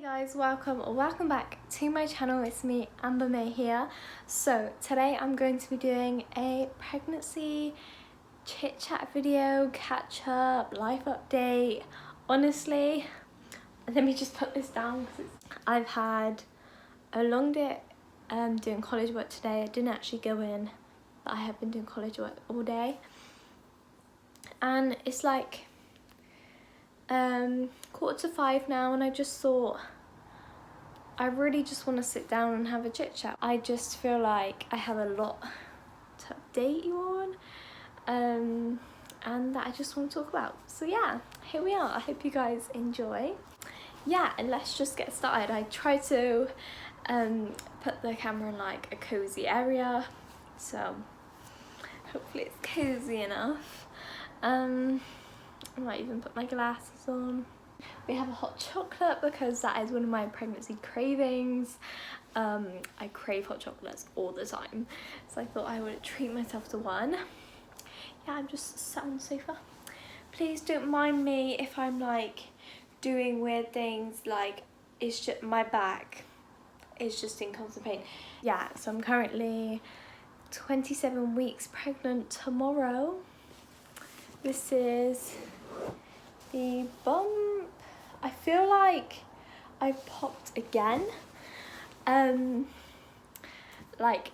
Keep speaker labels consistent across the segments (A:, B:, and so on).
A: Guys, welcome back to my channel. It's me, Amber May here. So today I'm going to be doing a pregnancy chit chat video, catch up, life update. Honestly, let me just put this down because I've had a long day doing college work today. I didn't actually go in, but I have been doing college work all day, and it's like 4:45 now, and I just thought I really just want to sit down and have a chit chat. I just feel like I have a lot to update you on, and that I just want to talk about. So yeah, here we are. I hope you guys enjoy. Yeah, and let's just get started. I try to put the camera in like a cozy area, so hopefully it's cozy enough. I might even put my glasses on. We have a hot chocolate because that is one of my pregnancy cravings. I crave hot chocolates all the time, so I thought I would treat myself to one. Yeah, I'm just sat on the sofa. Please don't mind me if I'm like doing weird things, like it's just my back is just in constant pain. Yeah, so I'm currently 27 weeks pregnant tomorrow. This is the bump. I feel like I popped again. Like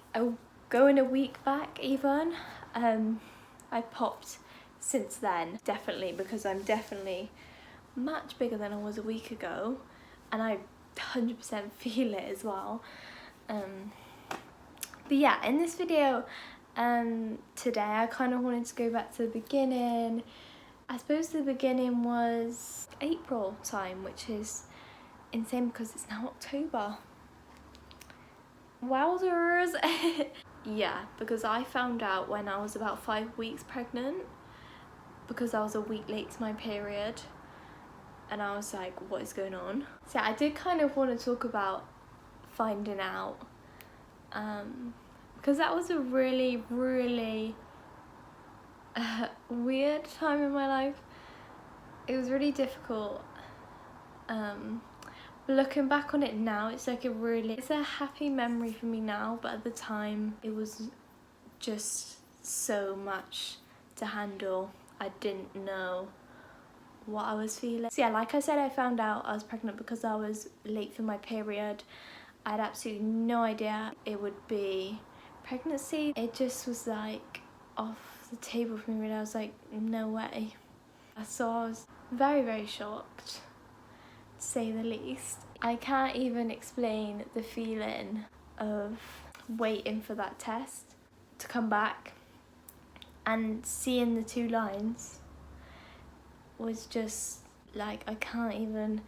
A: going a week back even. I popped since then, definitely, because I'm definitely much bigger than I was a week ago, and I 100% feel it as well. But yeah, in this video today I kind of wanted to go back to the beginning. I suppose the beginning was April time, which is insane because it's now October. Wowzers! Yeah, because I found out when I was about 5 weeks pregnant, because I was a week late to my period, and I was like, what is going on? So I did kind of want to talk about finding out, because that was a really weird time in my life. It was really difficult. Looking back on it now, it's like it's a happy memory for me now, but at the time it was just so much to handle. I didn't know what I was feeling. So yeah, like I said, I found out I was pregnant because I was late for my period. I had absolutely no idea it would be pregnancy. It just was like off the table for me, really. I was like, no way. So I was very shocked, to say the least. I can't even explain the feeling of waiting for that test to come back and seeing the 2 lines was just like, I can't even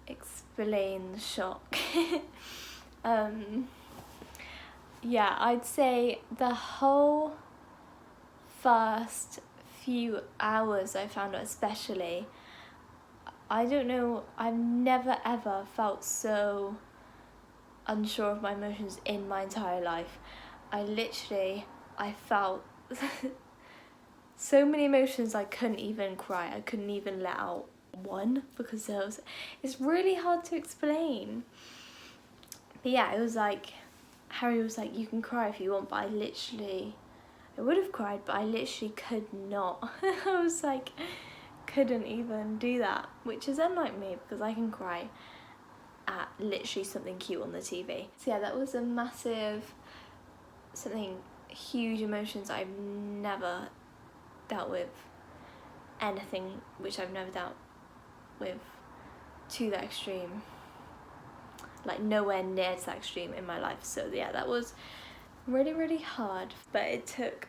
A: explain the shock. Yeah, I'd say the whole first few hours I found out, especially, I don't know, I've never ever felt so unsure of my emotions in my entire life. I felt so many emotions. I couldn't even cry. I couldn't even let out one because it's really hard to explain. But yeah, it was like, Harry was like, you can cry if you want, but I would have cried, but I literally could not. I was like, couldn't even do that, which is unlike me because I can cry at literally something cute on the TV. So yeah, that was a massive, huge emotions. I've never dealt with anything which I've never dealt with to that extreme, like nowhere near to that extreme in my life. So yeah, that was really hard, but it took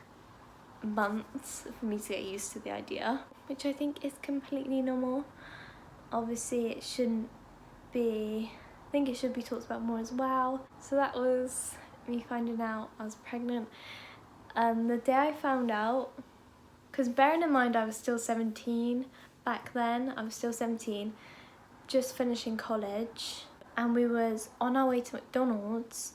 A: months for me to get used to the idea, which I think is completely normal. Obviously it shouldn't be, I think it should be talked about more as well. So that was me finding out I was pregnant. The day I found out, because bearing in mind I was still 17 back then, I was still 17, just finishing college, and we was on our way to McDonald's,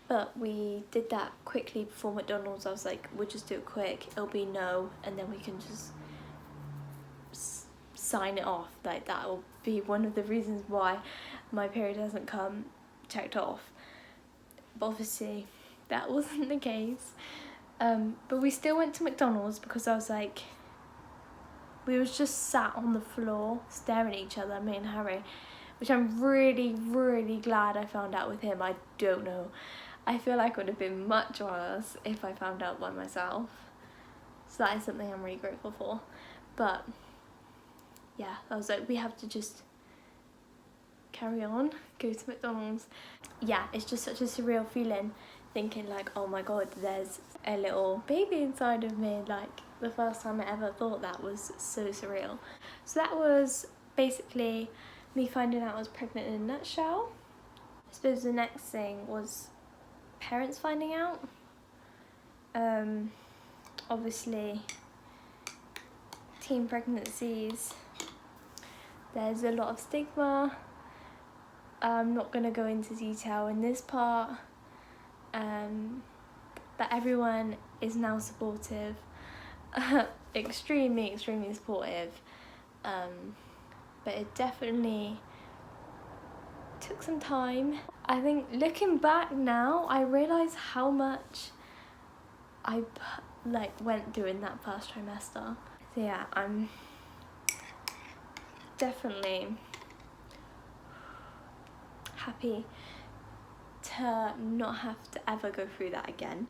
A: but we did that quickly before McDonald's. I was like, we'll just do it quick, it'll be no, and then we can just sign it off, like that will be one of the reasons why my period hasn't come, checked off. But obviously that wasn't the case. But we still went to McDonald's because I was like, we was just sat on the floor staring at each other, me and Harry, which I'm really, really glad I found out with him. I don't know. I feel like it would have been much worse if I found out by myself. So that is something I'm really grateful for. But yeah, I was like, we have to just carry on, go to McDonald's. Yeah, it's just such a surreal feeling, thinking like, oh my god, there's a little baby inside of me. Like, the first time I ever thought that was so surreal. So that was basically me finding out I was pregnant in a nutshell. I suppose the next thing was parents finding out. Obviously, teen pregnancies, there's a lot of stigma. I'm not going to go into detail in this part, but everyone is now supportive, extremely supportive, but it definitely took some time. I think looking back now, I realise how much I went through in that first trimester. So yeah, I'm definitely happy to not have to ever go through that again.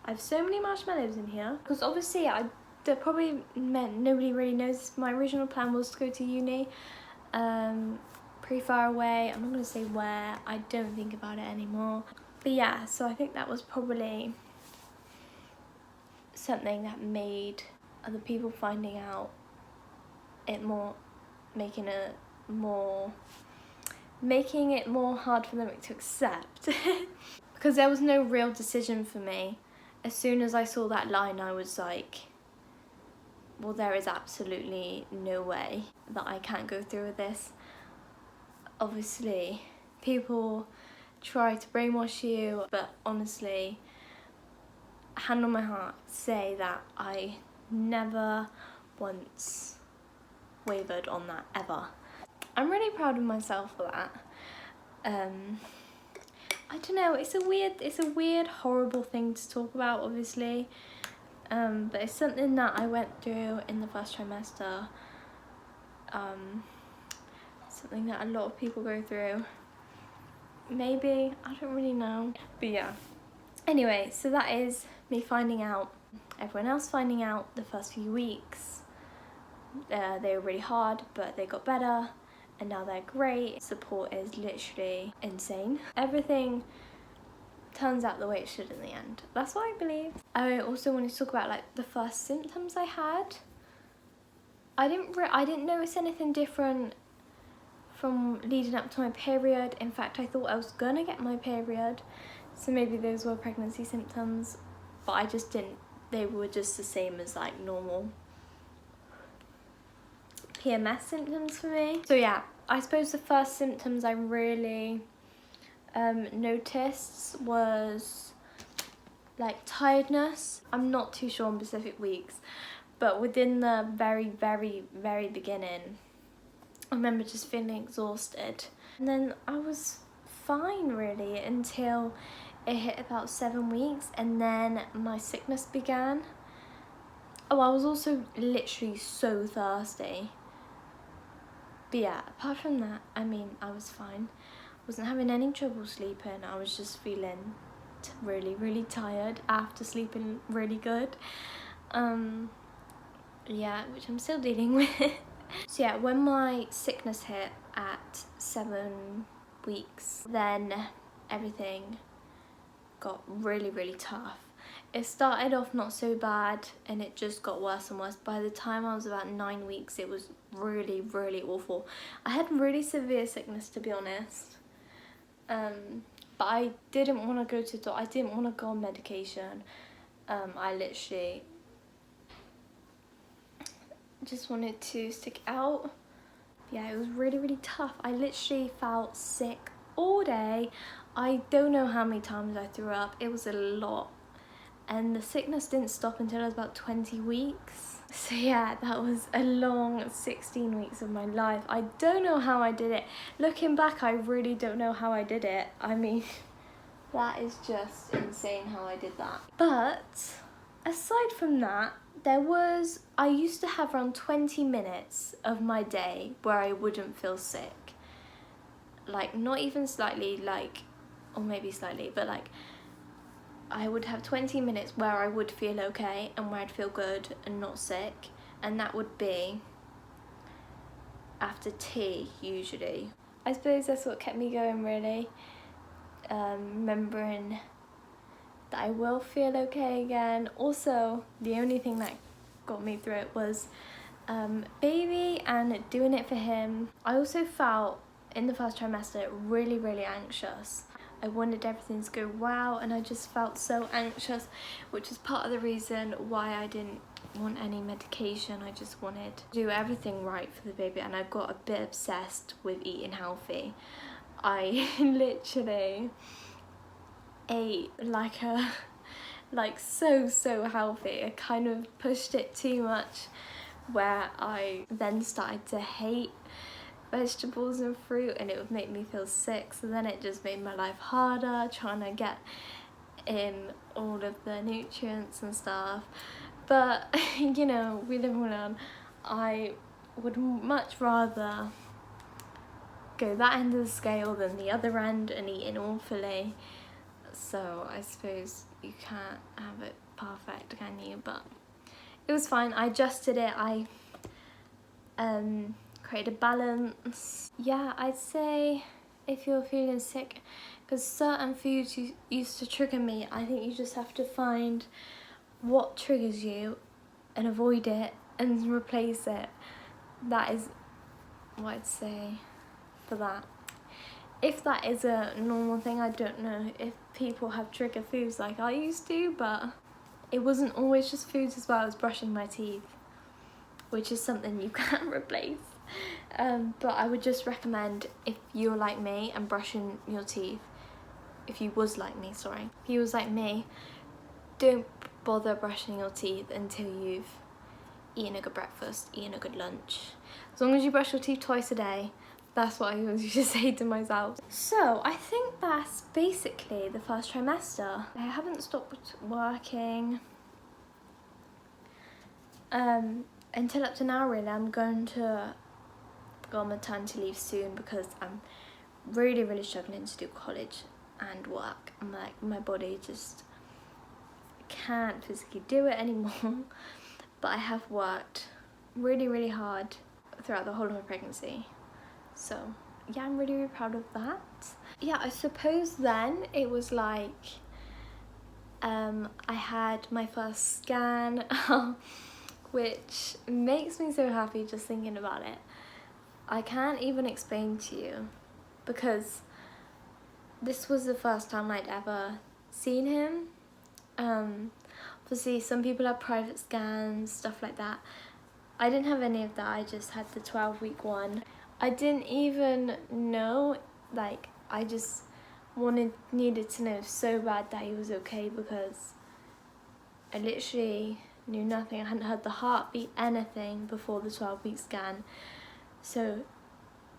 A: I have so many marshmallows in here because obviously that probably meant nobody really knows. My original plan was to go to uni, pretty far away. I'm not going to say where, I don't think about it anymore. But yeah, so I think that was probably something that made other people finding out it more, making it more hard for them to accept. Because there was no real decision for me. As soon as I saw that line, I was like, well, there is absolutely no way that I can't go through with this. Obviously, people try to brainwash you, but honestly, hand on my heart, say that I never once wavered on that, ever. I'm really proud of myself for that. I don't know, it's a weird, horrible thing to talk about, obviously, but it's something that I went through in the first trimester, something that a lot of people go through, maybe, I don't really know, but yeah. Anyway, so that is me finding out, everyone else finding out. The first few weeks, they were really hard, but they got better. And now they're great. Support is literally insane. Everything turns out the way it should in the end. That's what I believe. I also wanted to talk about like the first symptoms I had. I didn't notice anything different from leading up to my period. In fact, I thought I was gonna get my period, so maybe those were pregnancy symptoms, but I just didn't. They were just the same as like normal PMS symptoms for me. So yeah, I suppose the first symptoms I really noticed was like tiredness. I'm not too sure on specific weeks, but within the very beginning, I remember just feeling exhausted. And then I was fine really until it hit about 7 weeks, and then my sickness began. Oh, I was also literally so thirsty. But yeah, apart from that, I mean, I was fine. Wasn't having any trouble sleeping. I was just feeling really tired after sleeping really good. Yeah, which I'm still dealing with. So yeah, when my sickness hit at 7 weeks, then everything got really tough. It started off not so bad and it just got worse and worse. By the time I was about 9 weeks, it was really awful. I had really severe sickness, to be honest. But I didn't want to go to I didn't want to go on medication. I literally just wanted to stick it out. Yeah, it was really tough. I literally felt sick all day. I don't know how many times I threw up. It was a lot. And the sickness didn't stop until I was about 20 weeks. So yeah, that was a long 16 weeks of my life. I don't know how I did it. Looking back, I really don't know how I did it. I mean, that is just insane how I did that. But aside from that, I used to have around 20 minutes of my day where I wouldn't feel sick. Like, not even slightly, like, or maybe slightly, but like, I would have 20 minutes where I would feel okay and where I'd feel good and not sick, and that would be after tea usually. I suppose that's what kept me going really, remembering that I will feel okay again. Also, the only thing that got me through it was baby and doing it for him. I also felt in the first trimester really, really anxious. I wanted everything to go well, and I just felt so anxious, which is part of the reason why I didn't want any medication. I just wanted to do everything right for the baby, and I got a bit obsessed with eating healthy. I literally ate like so healthy. I kind of pushed it too much, where I then started to hate vegetables and fruit, and it would make me feel sick, so then it just made my life harder trying to get in all of the nutrients and stuff. But you know, we live and learn. I would much rather go that end of the scale than the other end and eating awfully. So I suppose you can't have it perfect, can you? But it was fine. I adjusted it. I created a balance. Yeah, I'd say if you're feeling sick, because certain foods used to trigger me, I think you just have to find what triggers you and avoid it and replace it. That is what I'd say for that. If that is a normal thing, I don't know if people have trigger foods like I used to, but it wasn't always just foods as well. I was brushing my teeth, which is something you can't replace. But I would just recommend, if you're like me and brushing your teeth, if you was like me, don't bother brushing your teeth until you've eaten a good breakfast, eaten a good lunch. As long as you brush your teeth twice a day, that's what I always used to say to myself. So I think that's basically the first trimester. I haven't stopped working until up to now really. I'm going to go on maternity leave soon because I'm really struggling to do college and work. I'm like, my body just can't physically do it anymore. But I have worked really hard throughout the whole of my pregnancy. So yeah, I'm really proud of that. Yeah, I suppose then it was like I had my first scan which makes me so happy just thinking about it. I can't even explain to you, because this was the first time I'd ever seen him. Obviously some people have private scans, stuff like that. I didn't have any of that. I just had the 12-week one. I didn't even know, like, I just needed to know so bad that he was okay, because I literally knew nothing. I hadn't heard the heartbeat, anything before the 12-week scan. So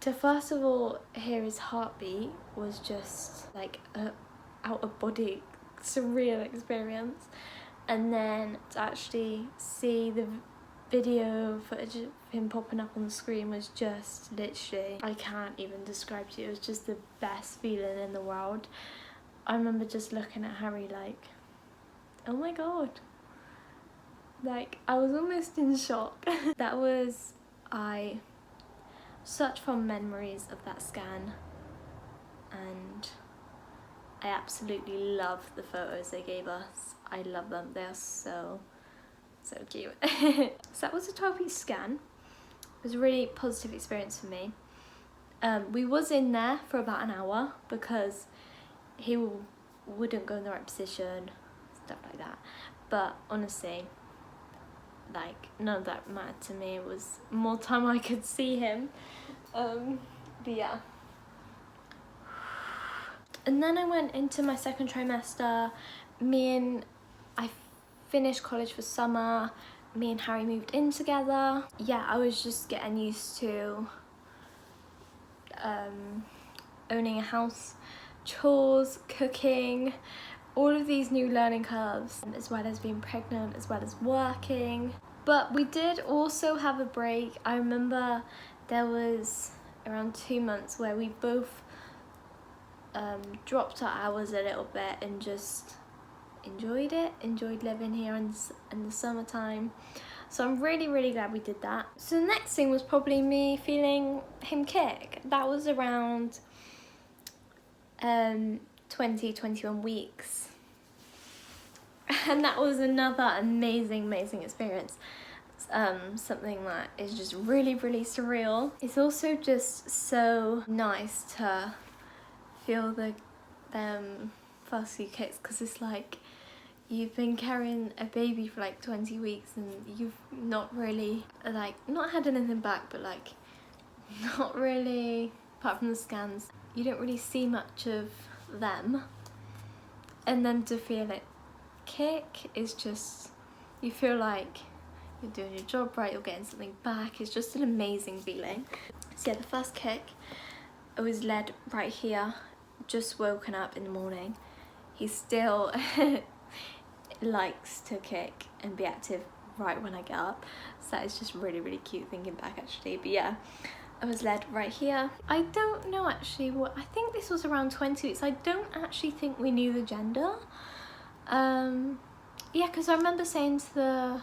A: to first of all hear his heartbeat was just like a out-of-body surreal experience, and then to actually see the video footage of him popping up on the screen was just literally, I can't even describe to you, it was just the best feeling in the world. I remember just looking at Harry like, oh my god, like I was almost in shock. That was, such fond memories of that scan, and I absolutely love the photos they gave us. I love them, they are so cute. So that was a 12-week scan. It was a really positive experience for me. We was in there for about an hour because he wouldn't go in the right position, stuff like that. But honestly, like, none of that mattered to me. It was more time I could see him. But yeah. And then I went into my second trimester. I finished college for summer. me and Harry moved in together. Yeah, I was just getting used to owning a house, chores, cooking, all of these new learning curves, as well as being pregnant, as well as working. But we did also have a break. I remember there was around 2 months where we both dropped our hours a little bit and just enjoyed living here in the summertime. So I'm really glad we did that. So the next thing was probably me feeling him kick. That was around 21 weeks. And that was another amazing experience. Something that is just really surreal. It's also just so nice to feel the first few kicks, because it's like you've been carrying a baby for like 20 weeks and you've not really not had anything back, but like not really, apart from the scans, you don't really see much of them. And then to feel it kick is just, you feel like you're doing your job right, you're getting something back. It's just an amazing feeling. So yeah, the first kick, I was led right here, just woken up in the morning. He still likes to kick and be active right when I get up, so that is just really cute thinking back actually. But yeah, I was led right here. I don't know actually what, I think this was around 20 weeks. I don't actually think we knew the gender. Yeah, because I remember saying to the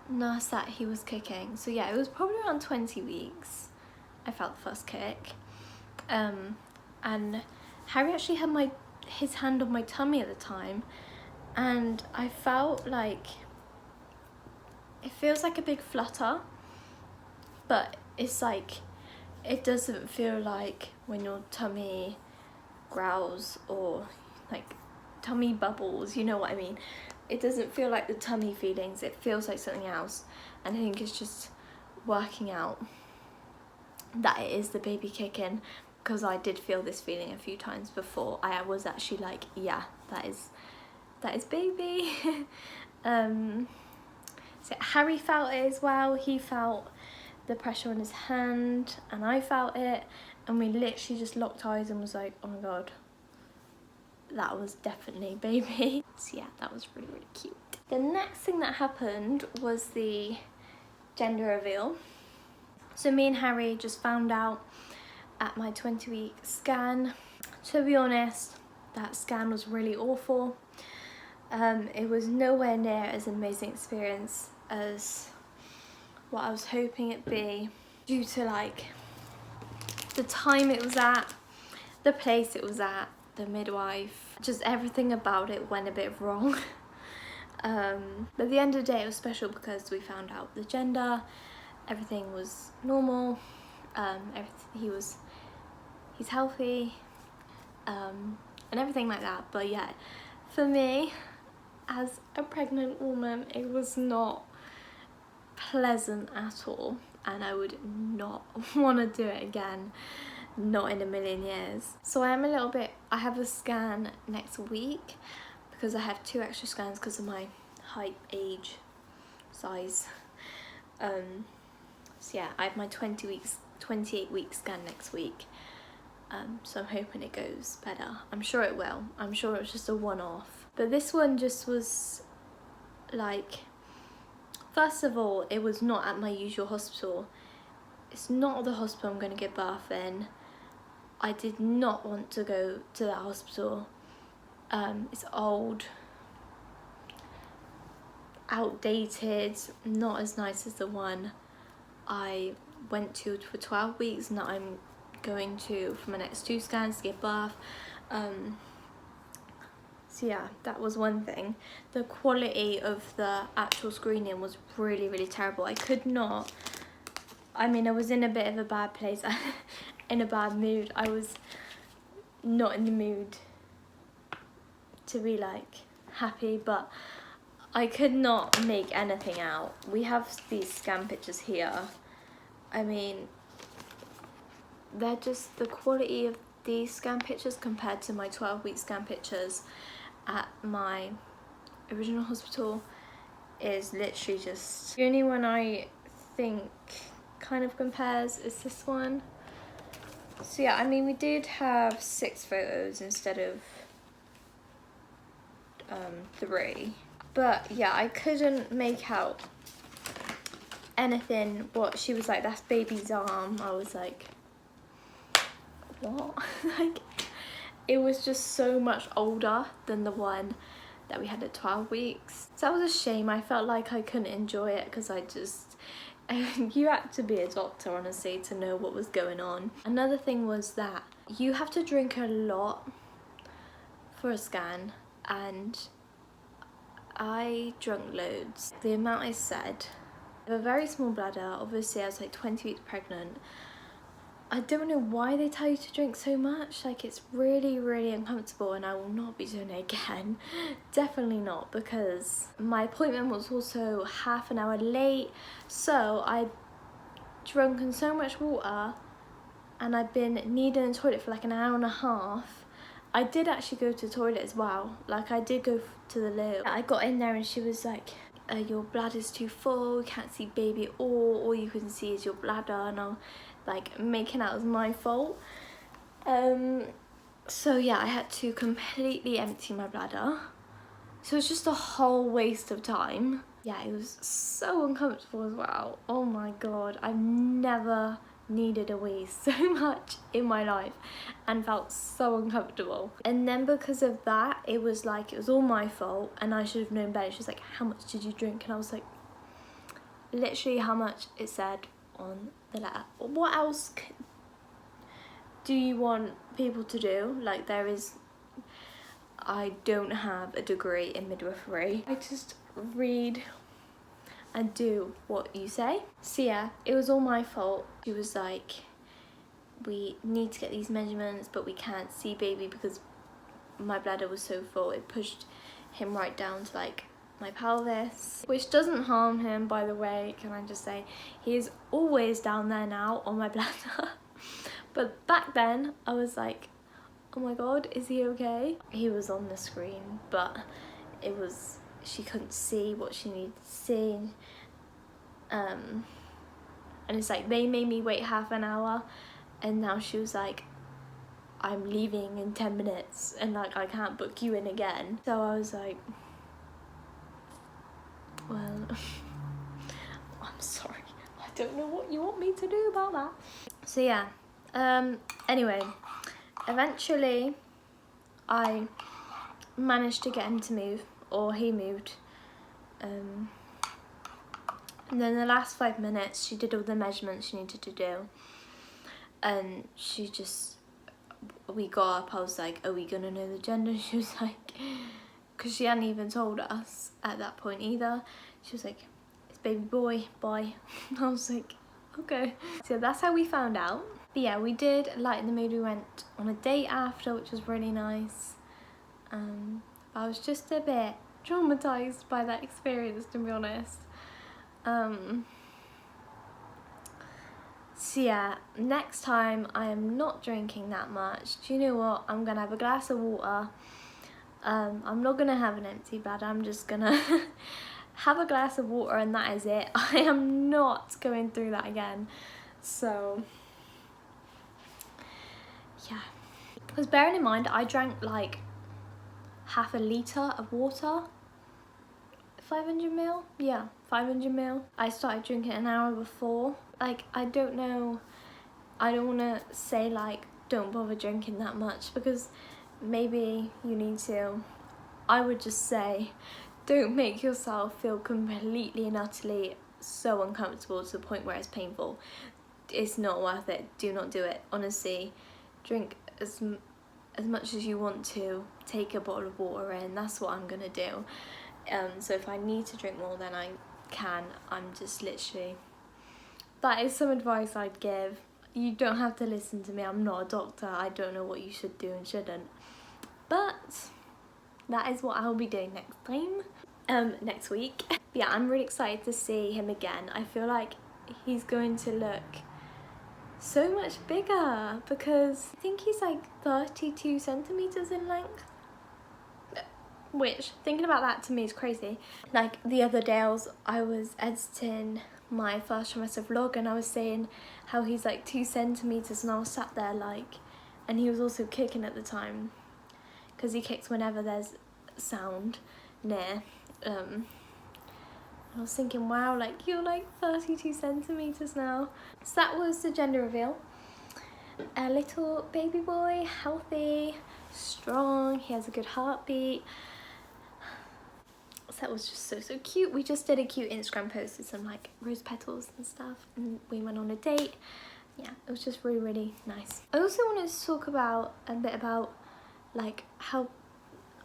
A: nurse that he was kicking. So yeah, it was probably around 20 weeks I felt the first kick. And Harry actually had his hand on my tummy at the time, and I felt like, it feels like a big flutter, but it's like, it doesn't feel like when your tummy growls or like tummy bubbles, you know what I mean? It doesn't feel like the tummy feelings, it feels like something else. And I think it's just working out that it is the baby kicking, because I did feel this feeling a few times before. I was actually like, yeah, that is baby. So Harry felt it as well. He felt the pressure on his hand and I felt it, and we literally just locked eyes and was like, oh my god, that was definitely baby. So yeah, that was really cute. The next thing that happened was the gender reveal. So me and Harry just found out at my 20-week scan. To be honest, that scan was really awful. It was nowhere near as an amazing experience as what I was hoping it'd be, due to like the time it was at, the place it was at, the midwife, just everything about it went a bit wrong. But at the end of the day it was special because we found out the gender, everything was normal, he's healthy, and everything like that. But yeah, for me as a pregnant woman, it was not pleasant at all, and I would not want to do it again, not in a million years. So I have a scan next week, because I have 2 extra scans because of my height, age, size. So yeah, I have my 28-week scan next week. So I'm hoping it goes better. I'm sure it will. I'm sure it's just a one-off. But this one just was like, first of all, it was not at my usual hospital. It's not the hospital I'm going to give birth in. I did not want to go to that hospital. It's old, outdated, not as nice as the one I went to for 12 weeks and that I'm going to for my next 2 scans to give birth. So yeah, that was one thing. The quality of the actual screening was really terrible. I was in a bit of a bad place, in a bad mood. I was not in the mood to be like happy, but I could not make anything out. We have these scan pictures here. I mean, they're just, the quality of these scan pictures compared to my 12-week scan pictures at my original hospital is literally just, the only one I think kind of compares is this one. So yeah, I mean, we did have 6 photos instead of 3, but yeah, I couldn't make out anything. What she was like, that's baby's arm. I was like, what? Like, it was just so much older than the one that we had at 12 weeks. So that was a shame. I felt like I couldn't enjoy it because I just, you had to be a doctor, honestly, to know what was going on. Another thing was that you have to drink a lot for a scan, and I drank loads. The amount I said, I have a very small bladder. Obviously I was like 20 weeks pregnant. I don't know why they tell you to drink so much. Like, it's really, really uncomfortable, and I will not be doing it again. Definitely not, because my appointment was also half an hour late, so I'd drunken so much water and I've been needing a toilet for like an hour and a half. I did actually go to the toilet as well. Like, I did go to the loo. I got in there and she was like, your bladder's too full, you can't see baby at all you can see is your bladder, and I'm like making out it was my fault. So yeah, I had to completely empty my bladder. So it's just a whole waste of time. Yeah, it was so uncomfortable as well. Oh my god, I've never needed a wee so much in my life and felt so uncomfortable. And then because of that, it was like, it was all my fault and I should have known better. She was like, how much did you drink? And I was like, literally how much it said on the letter. What else do you want people to do? Like, there is, I don't have a degree in midwifery. I just read and do what you say. So yeah, it was all my fault. She was like, we need to get these measurements, but we can't see baby because my bladder was so full. It pushed him right down to like my pelvis, which doesn't harm him, by the way, can I just say. He is always down there now on my bladder. But back then I was like, oh my god, is he okay? He was on the screen, but it was, she couldn't see what she needed to see. And it's like, they made me wait half an hour, and now she was like, I'm leaving in 10 minutes and like I can't book you in again. So I was like, well, I'm sorry, I don't know what you want me to do about that. So yeah, anyway, eventually I managed to get him to move, or he moved, and then the last 5 minutes she did all the measurements she needed to do, and she just, we got up, I was like, are we gonna know the gender? She was like, because she hadn't even told us at that point either, she was like, it's baby boy, bye. I was like, okay. So that's how we found out. But yeah, we did lighten the mood. We went on a date after, which was really nice. I was just a bit traumatized by that experience, to be honest. So yeah, next time I am not drinking that much. Do you know what? I'm gonna have a glass of water. I'm not gonna have an empty bladder. I'm just gonna have a glass of water and that is it. I am not going through that again. So yeah, because bearing in mind I drank like half a litre of water. 500ml? Yeah, 500ml. I started drinking an hour before. Like, I don't know, I don't want to say like don't bother drinking that much, because maybe you need to. I would just say don't make yourself feel completely and utterly so uncomfortable to the point where it's painful. It's not worth it. Do not do it. Honestly, drink as much as you want to. Take a bottle of water in. That's what I'm gonna do. So if I need to drink more, then I can. I'm just literally, that is some advice I'd give. You don't have to listen to me. I'm not a doctor. I don't know what you should do and shouldn't. But that is what I'll be doing next time. Next week. But yeah, I'm really excited to see him again. I feel like he's going to look so much bigger, because I think he's like 32 centimeters in length. which, thinking about that to me is crazy. Like the other day I was editing my first trimester vlog and I was saying how he's like 2 centimeters, and I was sat there like, and he was also kicking at the time because he kicks whenever there's sound near. I was thinking, wow, like you're like 32 centimeters now. So that was the gender reveal. A little baby boy, healthy, strong, he has a good heartbeat. So that was just so cute. We just did a cute Instagram post with some like rose petals and stuff, and we went on a date. Yeah, it was just really nice. I also wanted to talk about a bit about like how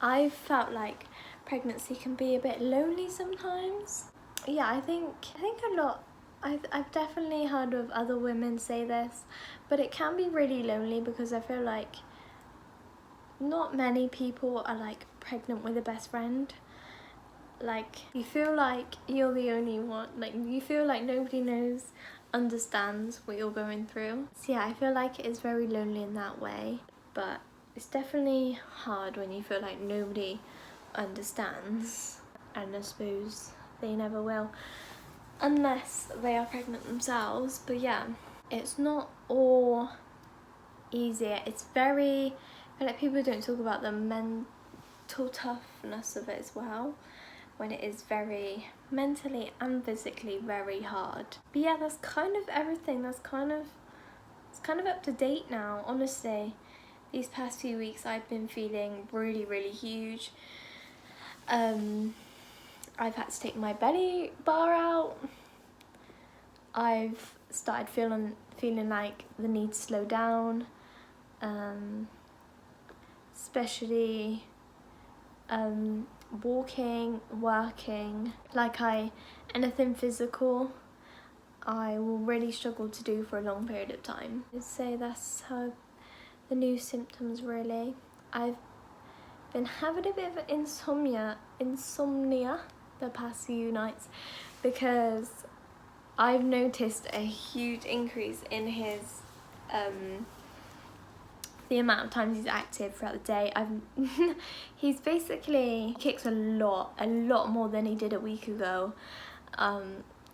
A: I felt like pregnancy can be a bit lonely sometimes. Yeah, I think a lot. I've definitely heard of other women say this, but it can be really lonely because I feel like not many people are like pregnant with a best friend. Like you feel like you're the only one, like you feel like nobody understands what you're going through. So yeah, I feel like it is very lonely in that way, but it's definitely hard when you feel like nobody understands, and I suppose they never will unless they are pregnant themselves. But yeah, it's not all easy. It's very, I feel like people don't talk about the mental toughness of it as well, when it is very mentally and physically very hard. But yeah, that's kind of everything. It's kind of up to date now, honestly. These past few weeks I've been feeling really huge. I've had to take my belly bar out. I've started feeling like the need to slow down, especially walking, working. Like anything physical I will really struggle to do for a long period of time. I'd say that's how the new symptoms really. I've been having a bit of insomnia the past few nights because I've noticed a huge increase in his the amount of times he's active throughout the day. He's basically kicks a lot more than he did a week ago.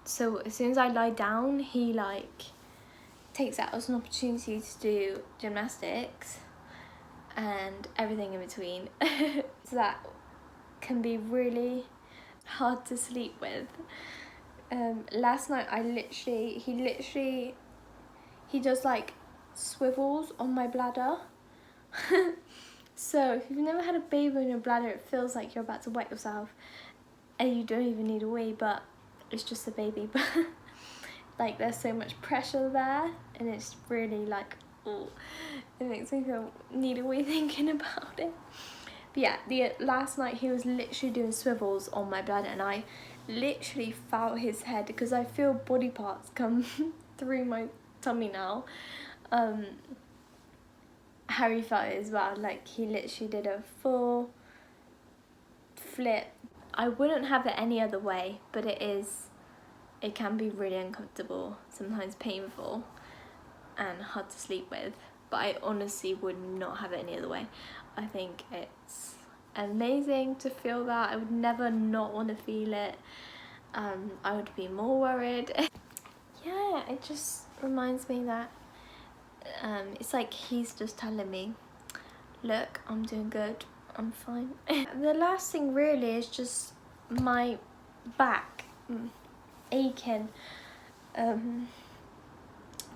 A: So as soon as I lie down, he like takes that as an opportunity to do gymnastics and everything in between. So that can be really hard to sleep with. Last night he does like swivels on my bladder. So if you've never had a baby in your bladder, it feels like you're about to wet yourself and you don't even need a wee, but it's just a baby. But like there's so much pressure there and it's really like, oh, it makes me need a wee thinking about it. But yeah, last night he was literally doing swivels on my bladder and I literally felt his head because I feel body parts come through my tummy now. Harry felt it as well, like he literally did a full flip. I wouldn't have it any other way, but it can be really uncomfortable, sometimes painful and hard to sleep with, but I honestly would not have it any other way. I think it's amazing to feel that. I would never not want to feel it. I would be more worried. Yeah, it just reminds me that it's like he's just telling me, look, I'm doing good, I'm fine. The last thing really is just my back aching.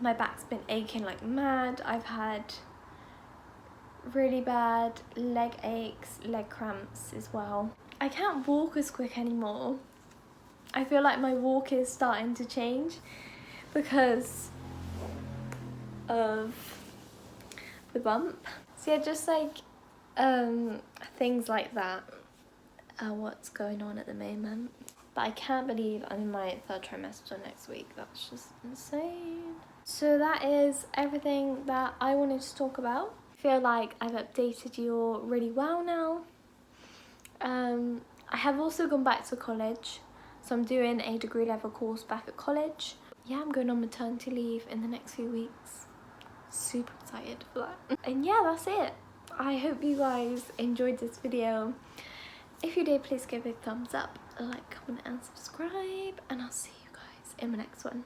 A: My back's been aching like mad. I've had really bad leg aches, leg cramps as well. I can't walk as quick anymore. I feel like my walk is starting to change because of the bump. So yeah, just like things like that are what's going on at the moment. But I can't believe I'm in my 3rd trimester next week. That's just insane. So that is everything that I wanted to talk about. I feel like I've updated you all really well now. I have also gone back to college, so I'm doing a degree level course back at college. Yeah, I'm going on maternity leave in the next few weeks. Super excited for that. And yeah, that's it. I hope you guys enjoyed this video. if you did, please give it a thumbs up, a like, comment and subscribe, and I'll see you guys in my next one.